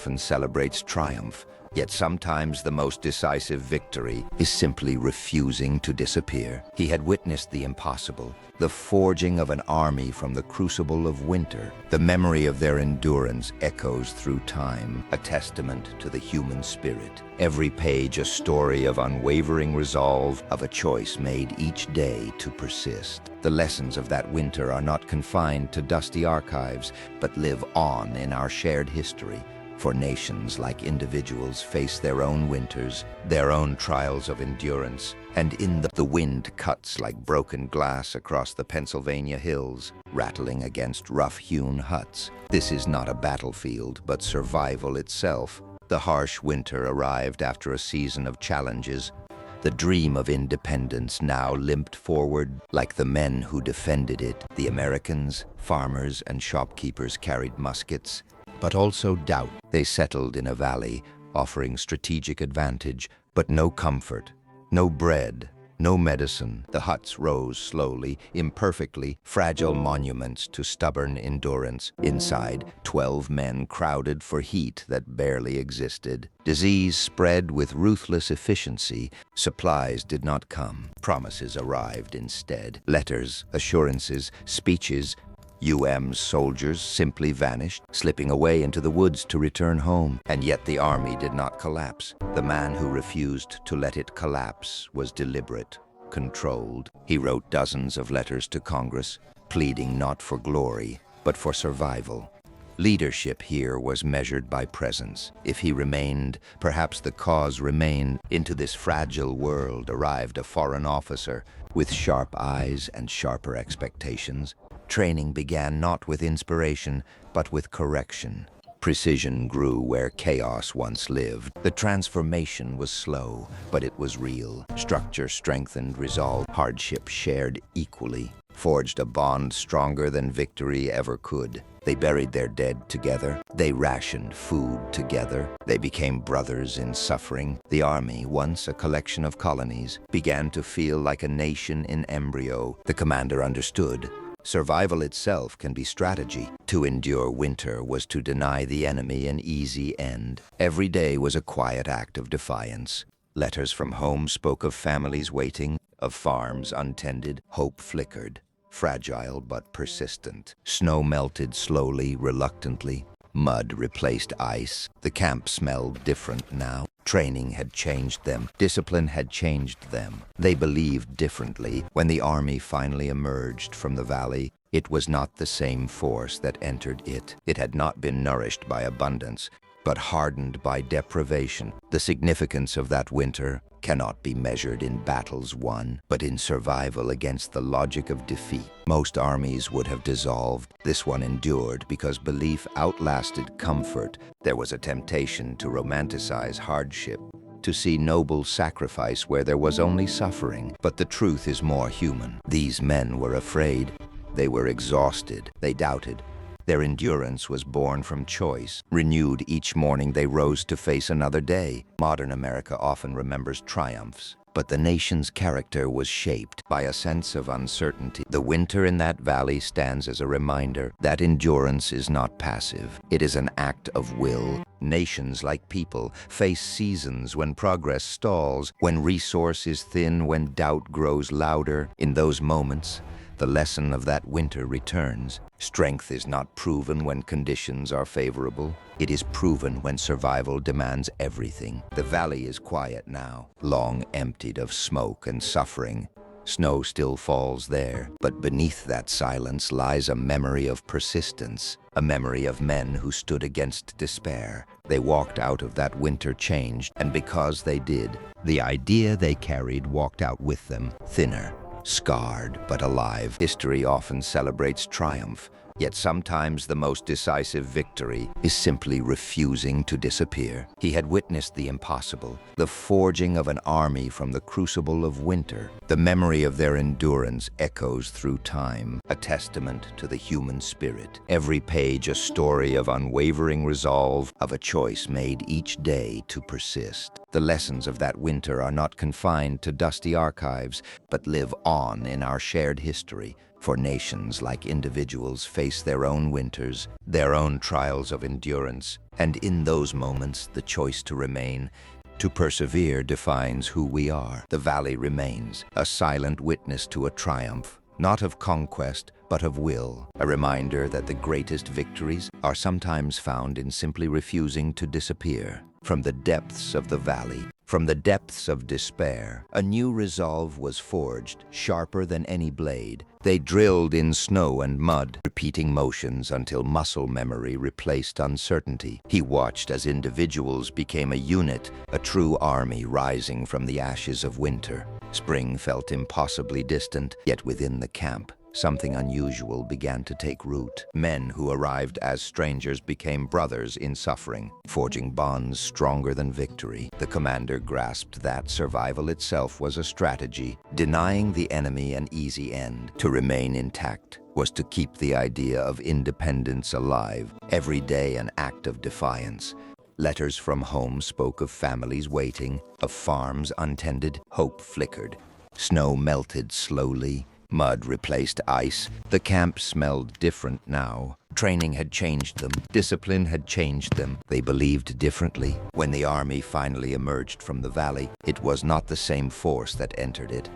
often celebrates triumph, yet sometimes the most decisive victory is simply refusing to disappear. He had witnessed the impossible, the forging of an army from the crucible of winter. The memory of their endurance echoes through time, a testament to the human spirit. Every page a story of unwavering resolve, of a choice made each day to persist. The lessons of that winter are not confined to dusty archives, but live on in our shared history. For nations, like individuals, face their own winters, their own trials of endurance, and in the wind cuts like broken glass across the Pennsylvania hills, rattling against rough-hewn huts. This is not a battlefield, but survival itself. The harsh winter arrived after a season of challenges. The dream of independence now limped forward like the men who defended it. The Americans, farmers, and shopkeepers carried muskets, but also doubt. They settled in a valley, offering strategic advantage, but no comfort, no bread, no medicine. The huts rose slowly, imperfectly, fragile monuments to stubborn endurance. Inside, 12 men crowded for heat that barely existed. Disease spread with ruthless efficiency. Supplies did not come. Promises arrived instead. Letters, assurances, speeches. UM's soldiers simply vanished, slipping away into the woods to return home. And yet the army did not collapse. The man who refused to let it collapse was deliberate, controlled. He wrote dozens of letters to Congress, pleading not for glory, but for survival. Leadership here was measured by presence. If he remained, perhaps the cause remained. Into this fragile world arrived a foreign officer with sharp eyes and sharper expectations. Training began not with inspiration, but with correction. Precision grew where chaos once lived. The transformation was slow, but it was real. Structure strengthened, resolve, hardship shared equally, forged a bond stronger than victory ever could. They buried their dead together. They rationed food together. They became brothers in suffering. The army, once a collection of colonies, began to feel like a nation in embryo. The commander understood. Survival itself can be strategy. To endure winter was to deny the enemy an easy end. Every day was a quiet act of defiance. Letters from home spoke of families waiting, of farms untended. Hope flickered, fragile but persistent. Snow melted slowly, reluctantly. Mud replaced ice. The camp smelled different now. Training had changed them. Discipline had changed them. They believed differently. When the army finally emerged from the valley, it was not the same force that entered it. It had not been nourished by abundance, but hardened by deprivation. The significance of that winter cannot be measured in battles won, but in survival against the logic of defeat. Most armies would have dissolved. This one endured because belief outlasted comfort. There was a temptation to romanticize hardship, to see noble sacrifice where there was only suffering. But the truth is more human. These men were afraid. They were exhausted. They doubted. Their endurance was born from choice. Renewed each morning, they rose to face another day. Modern America often remembers triumphs, but the nation's character was shaped by a sense of uncertainty. The winter in that valley stands as a reminder that endurance is not passive. It is an act of will. Nations, like people, face seasons when progress stalls, when resource is thin, when doubt grows louder. In those moments, the lesson of that winter returns. Strength is not proven when conditions are favorable. It is proven when survival demands everything. The valley is quiet now, long emptied of smoke and suffering. Snow still falls there, but beneath that silence lies a memory of persistence, a memory of men who stood against despair. They walked out of that winter changed, and because they did, the idea they carried walked out with them, thinner, scarred but alive. History often celebrates triumph, yet sometimes the most decisive victory is simply refusing to disappear. He had witnessed the impossible, the forging of an army from the crucible of winter. The memory of their endurance echoes through time, a testament to the human spirit. Every page a story of unwavering resolve, of a choice made each day to persist. The lessons of that winter are not confined to dusty archives, but live on in our shared history. For nations, like individuals, face their own winters, their own trials of endurance, and in those moments, the choice to remain, to persevere, defines who we are. The valley remains, a silent witness to a triumph, not of conquest, but of will, a reminder that the greatest victories are sometimes found in simply refusing to disappear. From the depths of the valley, from the depths of despair, a new resolve was forged, sharper than any blade. They drilled in snow and mud, repeating motions until muscle memory replaced uncertainty. He watched as individuals became a unit, a true army rising from the ashes of winter. Spring felt impossibly distant, yet within the camp, something unusual began to take root. Men who arrived as strangers became brothers in suffering, forging bonds stronger than victory. The commander grasped that survival itself was a strategy, denying the enemy an easy end. To remain intact was to keep the idea of independence alive, every day an act of defiance. Letters from home spoke of families waiting, of farms untended. Hope flickered. Snow melted slowly. Mud replaced ice. The camp smelled different now. Training had changed them. Discipline had changed them. They believed differently. When the army finally emerged from the valley, it was not the same force that entered it.